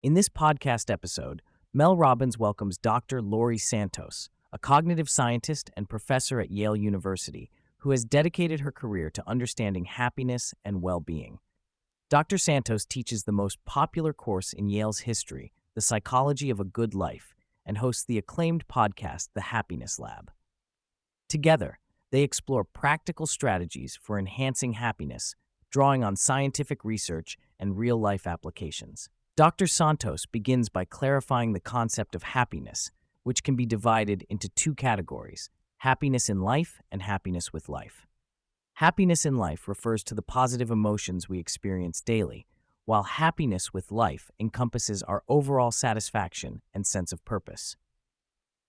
In this podcast episode, Mel Robbins welcomes Dr. Laurie Santos, a cognitive scientist and professor at Yale University who has dedicated her career to understanding happiness and well-being. Dr. Santos teaches the most popular course in Yale's history, The Psychology of a Good Life, and hosts the acclaimed podcast, The Happiness Lab. Together, they explore practical strategies for enhancing happiness, drawing on scientific research and real-life applications. Dr. Santos begins by clarifying the concept of happiness, which can be divided into two categories: happiness in life and happiness with life. Happiness in life refers to the positive emotions we experience daily, while happiness with life encompasses our overall satisfaction and sense of purpose.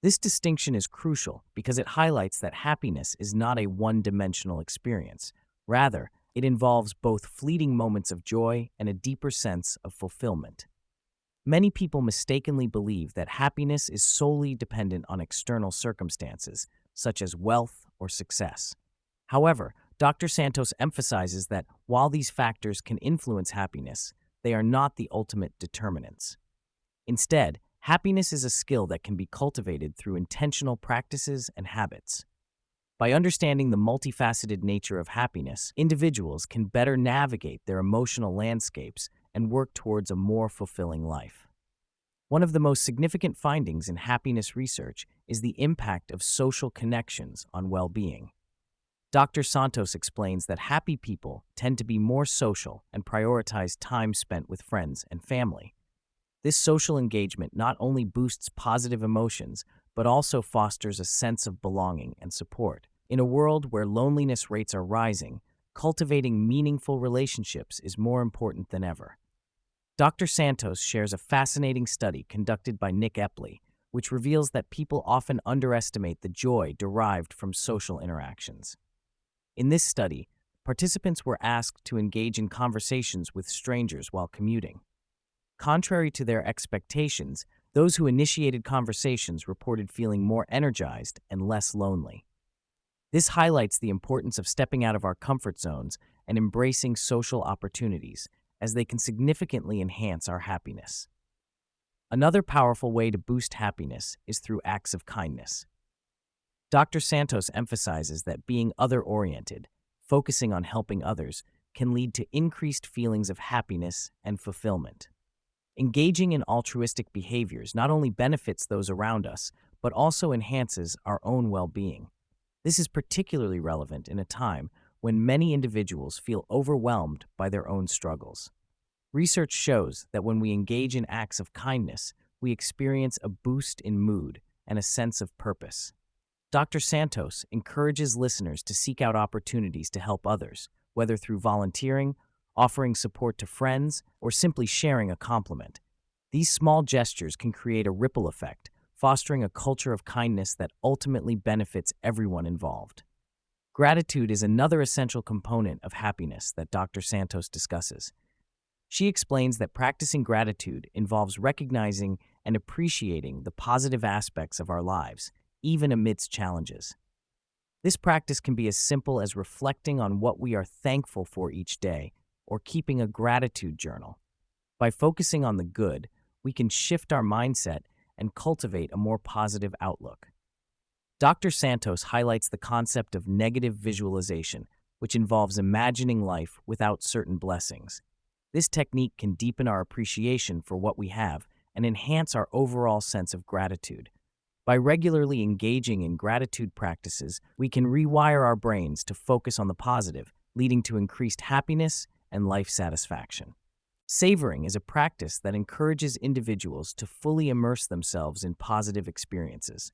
This distinction is crucial because it highlights that happiness is not a one-dimensional experience. Rather, it involves both fleeting moments of joy and a deeper sense of fulfillment. Many people mistakenly believe that happiness is solely dependent on external circumstances, such as wealth or success. However, Dr. Santos emphasizes that while these factors can influence happiness, they are not the ultimate determinants. Instead, happiness is a skill that can be cultivated through intentional practices and habits. By understanding the multifaceted nature of happiness, individuals can better navigate their emotional landscapes and work towards a more fulfilling life. One of the most significant findings in happiness research is the impact of social connections on well-being. Dr. Santos explains that happy people tend to be more social and prioritize time spent with friends and family. This social engagement not only boosts positive emotions, but also fosters a sense of belonging and support. In a world where loneliness rates are rising, cultivating meaningful relationships is more important than ever. Dr. Santos shares a fascinating study conducted by Nick Epley, which reveals that people often underestimate the joy derived from social interactions. In this study, participants were asked to engage in conversations with strangers while commuting. Contrary to their expectations, those who initiated conversations reported feeling more energized and less lonely. This highlights the importance of stepping out of our comfort zones and embracing social opportunities, as they can significantly enhance our happiness. Another powerful way to boost happiness is through acts of kindness. Dr. Santos emphasizes that being other-oriented, focusing on helping others, can lead to increased feelings of happiness and fulfillment. Engaging in altruistic behaviors not only benefits those around us, but also enhances our own well-being. This is particularly relevant in a time when many individuals feel overwhelmed by their own struggles. Research shows that when we engage in acts of kindness, we experience a boost in mood and a sense of purpose. Dr. Santos encourages listeners to seek out opportunities to help others, whether through volunteering, offering support to friends, or simply sharing a compliment. These small gestures can create a ripple effect, fostering a culture of kindness that ultimately benefits everyone involved. Gratitude is another essential component of happiness that Dr. Santos discusses. She explains that practicing gratitude involves recognizing and appreciating the positive aspects of our lives, even amidst challenges. This practice can be as simple as reflecting on what we are thankful for each day or keeping a gratitude journal. By focusing on the good, we can shift our mindset and cultivate a more positive outlook. Dr. Santos highlights the concept of negative visualization, which involves imagining life without certain blessings. This technique can deepen our appreciation for what we have and enhance our overall sense of gratitude. By regularly engaging in gratitude practices, we can rewire our brains to focus on the positive, leading to increased happiness and life satisfaction. Savoring is a practice that encourages individuals to fully immerse themselves in positive experiences.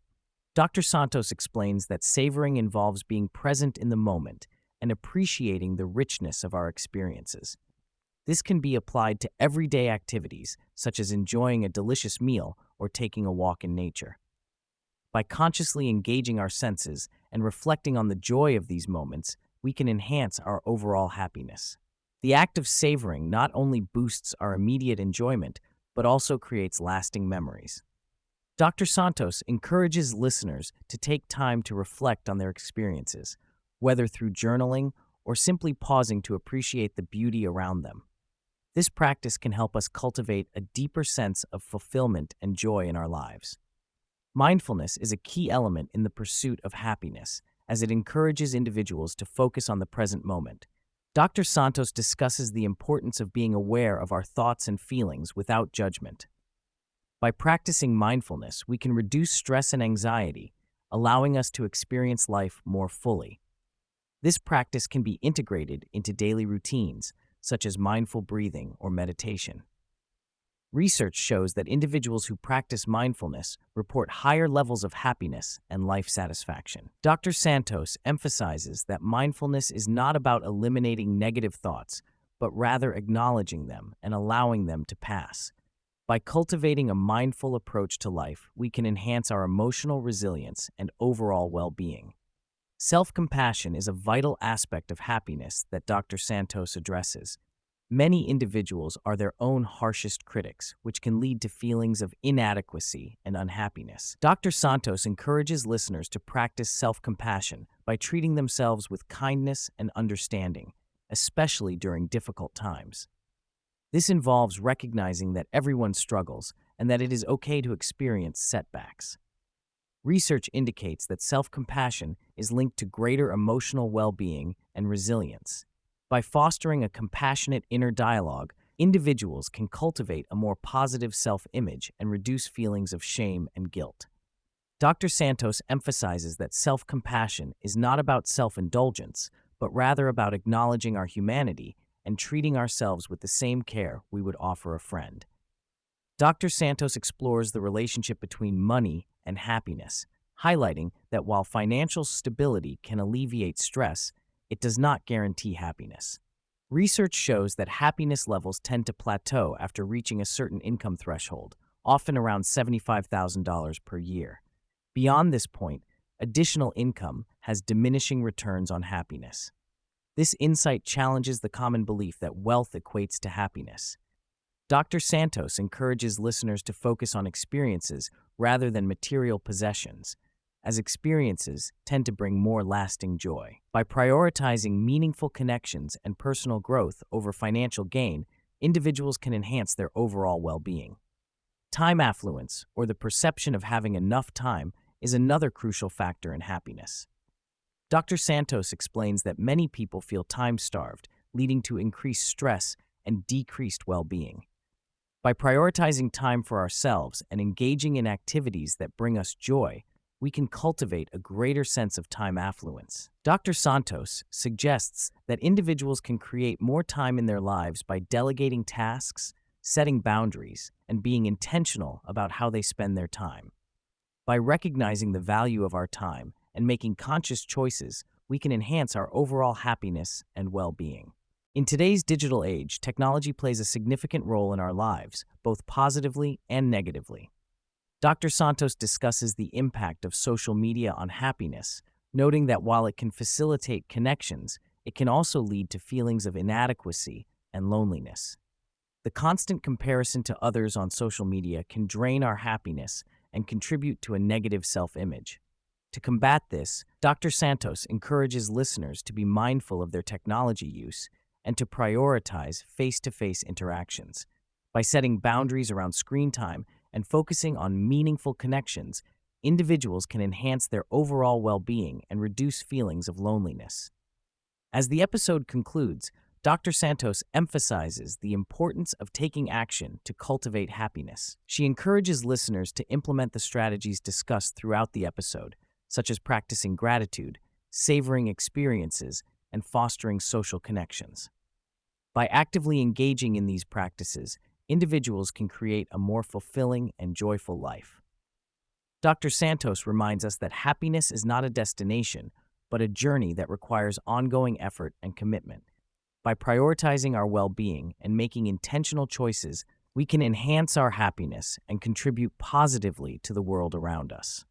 Dr. Santos explains that savoring involves being present in the moment and appreciating the richness of our experiences. This can be applied to everyday activities, such as enjoying a delicious meal or taking a walk in nature. By consciously engaging our senses and reflecting on the joy of these moments, we can enhance our overall happiness. The act of savoring not only boosts our immediate enjoyment, but also creates lasting memories. Dr. Santos encourages listeners to take time to reflect on their experiences, whether through journaling or simply pausing to appreciate the beauty around them. This practice can help us cultivate a deeper sense of fulfillment and joy in our lives. Mindfulness is a key element in the pursuit of happiness, as it encourages individuals to focus on the present moment. Dr. Santos discusses the importance of being aware of our thoughts and feelings without judgment. By practicing mindfulness, we can reduce stress and anxiety, allowing us to experience life more fully. This practice can be integrated into daily routines, such as mindful breathing or meditation. Research shows that individuals who practice mindfulness report higher levels of happiness and life satisfaction. Dr. Santos emphasizes that mindfulness is not about eliminating negative thoughts, but rather acknowledging them and allowing them to pass. By cultivating a mindful approach to life, we can enhance our emotional resilience and overall well-being. Self-compassion is a vital aspect of happiness that Dr. Santos addresses. Many individuals are their own harshest critics, which can lead to feelings of inadequacy and unhappiness. Dr. Santos encourages listeners to practice self-compassion by treating themselves with kindness and understanding, especially during difficult times. This involves recognizing that everyone struggles and that it is okay to experience setbacks. Research indicates that self-compassion is linked to greater emotional well-being and resilience. By fostering a compassionate inner dialogue, individuals can cultivate a more positive self-image and reduce feelings of shame and guilt. Dr. Santos emphasizes that self-compassion is not about self-indulgence, but rather about acknowledging our humanity and treating ourselves with the same care we would offer a friend. Dr. Santos explores the relationship between money and happiness, highlighting that while financial stability can alleviate stress, it does not guarantee happiness. Research shows that happiness levels tend to plateau after reaching a certain income threshold, often around $75,000 per year. Beyond this point, additional income has diminishing returns on happiness. This insight challenges the common belief that wealth equates to happiness. Dr. Santos encourages listeners to focus on experiences rather than material possessions, as experiences tend to bring more lasting joy. By prioritizing meaningful connections and personal growth over financial gain, individuals can enhance their overall well-being. Time affluence, or the perception of having enough time, is another crucial factor in happiness. Dr. Santos explains that many people feel time-starved, leading to increased stress and decreased well-being. By prioritizing time for ourselves and engaging in activities that bring us joy, we can cultivate a greater sense of time affluence. Dr. Santos suggests that individuals can create more time in their lives by delegating tasks, setting boundaries, and being intentional about how they spend their time. By recognizing the value of our time and making conscious choices, we can enhance our overall happiness and well-being. In today's digital age, technology plays a significant role in our lives, both positively and negatively. Dr. Santos discusses the impact of social media on happiness, noting that while it can facilitate connections, it can also lead to feelings of inadequacy and loneliness. The constant comparison to others on social media can drain our happiness and contribute to a negative self-image. To combat this, Dr. Santos encourages listeners to be mindful of their technology use and to prioritize face-to-face interactions. By setting boundaries around screen time and focusing on meaningful connections, individuals can enhance their overall well-being and reduce feelings of loneliness. As the episode concludes, Dr. Santos emphasizes the importance of taking action to cultivate happiness. She encourages listeners to implement the strategies discussed throughout the episode, such as practicing gratitude, savoring experiences, and fostering social connections. By actively engaging in these practices, individuals can create a more fulfilling and joyful life. Dr. Santos reminds us that happiness is not a destination, but a journey that requires ongoing effort and commitment. By prioritizing our well-being and making intentional choices, we can enhance our happiness and contribute positively to the world around us.